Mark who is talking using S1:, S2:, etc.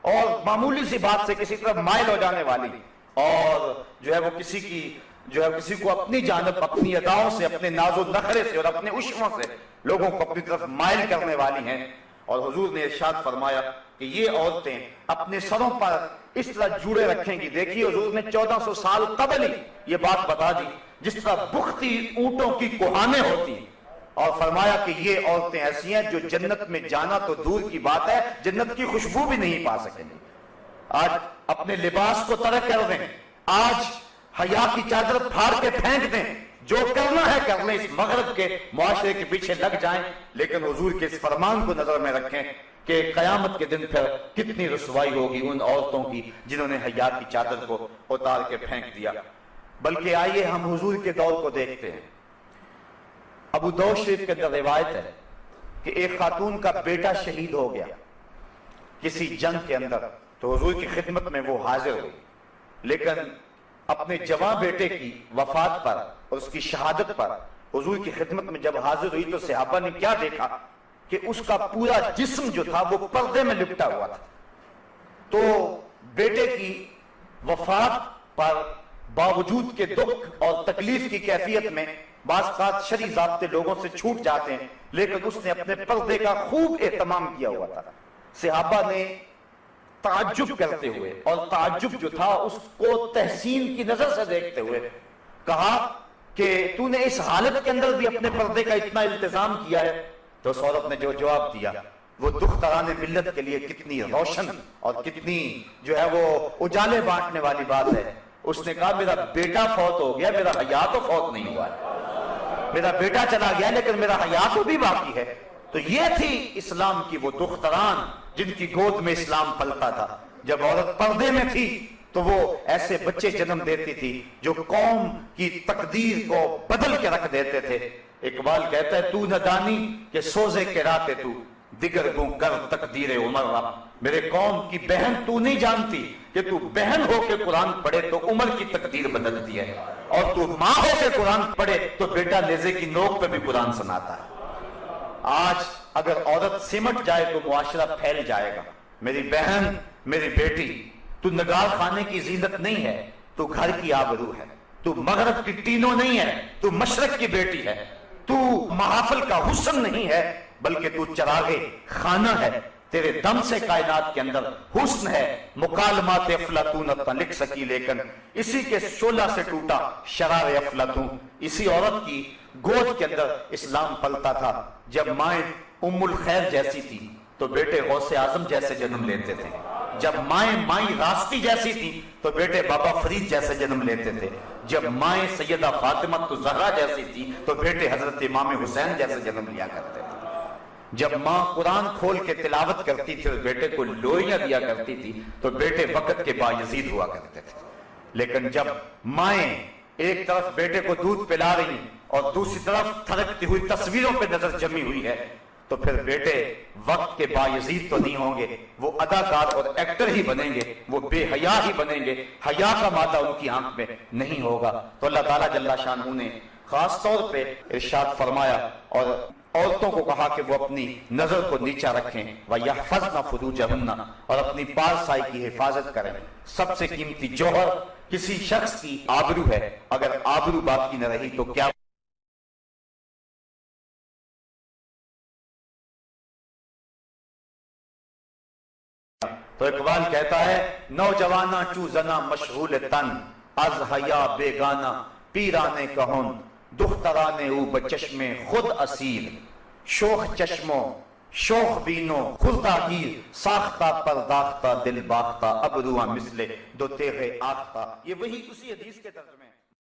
S1: اور معمولی سی بات سے کسی طرف مائل ہو جانے والی، اور جو ہے وہ کسی کو اپنی جانب اپنی اداؤں سے، اپنے ناز و نخرے سے اور اپنے عشقوں سے لوگوں کو اپنی طرف مائل کرنے والی ہیں۔ اور حضور نے ارشاد فرمایا کہ یہ عورتیں اپنے سروں پر اس طرح جوڑے رکھیں گی۔ دیکھیے حضور نے 1400 سال قبل ہی یہ بات بتا دی، جس طرح بختی اونٹوں کی کوہانیں ہوتی ہیں، اور فرمایا کہ یہ عورتیں ایسی ہیں جو جنت میں جانا تو دور کی بات ہے، جنت کی خوشبو بھی نہیں پا سکیں گی۔ آج اپنے لباس کو ترک کر دیں، آج حیا کی چادر پھاڑ کے پھینک دیں، جو کرنا ہے کر لیں، اس مغرب کے معاشرے کے پیچھے لگ جائیں، لیکن حضور کے اس فرمان کو نظر میں رکھیں کہ قیامت کے دن پھر کتنی رسوائی ہوگی ان عورتوں کی جنہوں نے حیا کی چادر کو اتار کے پھینک دیا۔ بلکہ آئیے ہم حضور کے دور کو دیکھتے ہیں۔ ابو داؤد شریف کے اندر روایت ہے کہ ایک خاتون کا بیٹا شہید ہو گیا کسی جنگ کے اندر، تو حضور کی خدمت میں وہ حاضر ہوئی، لیکن اپنے جوان بیٹے کی وفات پر اور اس کی شہادت پر حضور کی خدمت میں جب حاضر ہوئی تو صحابہ نے کیا دیکھا کہ اس کا پورا جسم جو تھا وہ پردے میں لپٹا ہوا تھا۔ تو بیٹے کی وفات پر باوجود کے دکھ اور تکلیف کی کیفیت میں بعض اوقات شرعی ضابطے لوگوں سے چھوٹ جاتے ہیں، لیکن اس نے اپنے پردے کا خوب اہتمام کیا ہوا تھا۔ صحابہ نے تعجب کرتے ہوئے، اور تعجب جو تھا اس کو تحسین کی نظر سے دیکھتے ہوئے، کہا کہ تو نے اس حالت کے اندر بھی اپنے پردے کا اتنا التزام کیا ہے؟ تو اس عورت نے جو جواب دیا وہ دختران ملت کے لیے کتنی روشن اور کتنی جو ہے وہ اجالے بانٹنے والی بات ہے۔ اس نے کہا میرا بیٹا فوت ہو گیا، میرا حیا تو فوت نہیں ہوا ہے، میرا بیٹا چلا گیا لیکن میرا حیا تو بھی باقی ہے۔ تو یہ تھی اسلام کی وہ دختران جن کی گود میں اسلام پلتا تھا۔ جب عورت پردے میں تھی تو وہ ایسے بچے جنم دیتی تھی جو قوم کی تقدیر کو بدل کے رکھ دیتے تھے۔ اقبال کہتا ہے تو نہ دانی کہ سوزے کے راتے تو دیگر گوں گر تقدیر عمر را۔ میرے قوم کی بہن تو نہیں جانتی کہ تو بہن ہو کے قرآن پڑھے تو عمر کی تقدیر بدلتی ہے، اور تو ماں ہو کے قرآن پڑھے تو بیٹا نیزے کی نوک پہ بھی قرآن سناتا ہے۔ آج اگر عورت سمٹ جائے تو معاشرہ پھیل جائے گا۔ میری بہن، میری بیٹی، تو نگار خانے کی زینت نہیں ہے، تو گھر کی آبرو ہے، تو مغرب کی ٹینوں نہیں ہے، تو مشرق کی بیٹی ہے، تو محافل کا حسن نہیں ہے بلکہ تو چراغے خانہ ہے۔ تیرے دم سے کائنات کے اندر حسن ہے، مکالمات افلاطون نہ لکھ سکی لیکن اسی کے شعلہ سے ٹوٹا شرار افلاطون۔ اسی عورت کی گود کے اندر اسلام پلتا تھا۔ جب مائیں ام الخیر جیسی تھی تو بیٹے غوث اعظم جیسے جنم لیتے تھے، جب مائیں راستی جیسی تھی تو بیٹے بابا فرید جیسے جنم لیتے تھے، جب مائیں سیدہ فاطمہ زہرا جیسی تھی تو بیٹے حضرت امام حسین جیسے جنم لیا کرتے تھے، جب ماں قرآن کھول کے تلاوت کرتی تھی اور بیٹے کو لوئیاں دیا کرتی تھی تو بیٹے وقت کے بایزید ہوا کرتے تھے۔ لیکن جب مائیں ایک طرف بیٹے کو دودھ پلا رہی اور دوسری طرف تھرکتی ہوئی تصویروں پہ نظر جمی ہوئی ہے تو پھر بیٹے وقت کے بایزید تو نہیں ہوں گے، وہ اداکار اور ایکٹر ہی بنیں گے، وہ بے حیا ہی بنیں گے، حیا کا مادہ ان کی آنکھ میں نہیں ہوگا۔ تو اللہ تعالیٰ جل شانہ نے خاص طور پہ ارشاد فرمایا اور عورتوں کو کہا کہ وہ اپنی نظر کو نیچا رکھیں وَيَحْفَظْنَ فُرُوجَهُنَّ، اور اپنی پارسائی کی حفاظت کریں۔ سب سے قیمتی جوہر کسی شخص کی آبرو ہے، اگر آبرو باقی نہ رہی تو کیا تو اقبال کہتا ہے نوجوانہ چو زنا مشغول تن از حیا بیگانہ پیرانے کہن دخترانے او بچشم خود اسیر شوخ چشموں شوخ بینوں خردہ گیر ساختہ پرداختہ دل باختہ ابروہ مثل دو تیغ آختہ۔ یہ وہی اسی حدیث کے ترجمے ہیں۔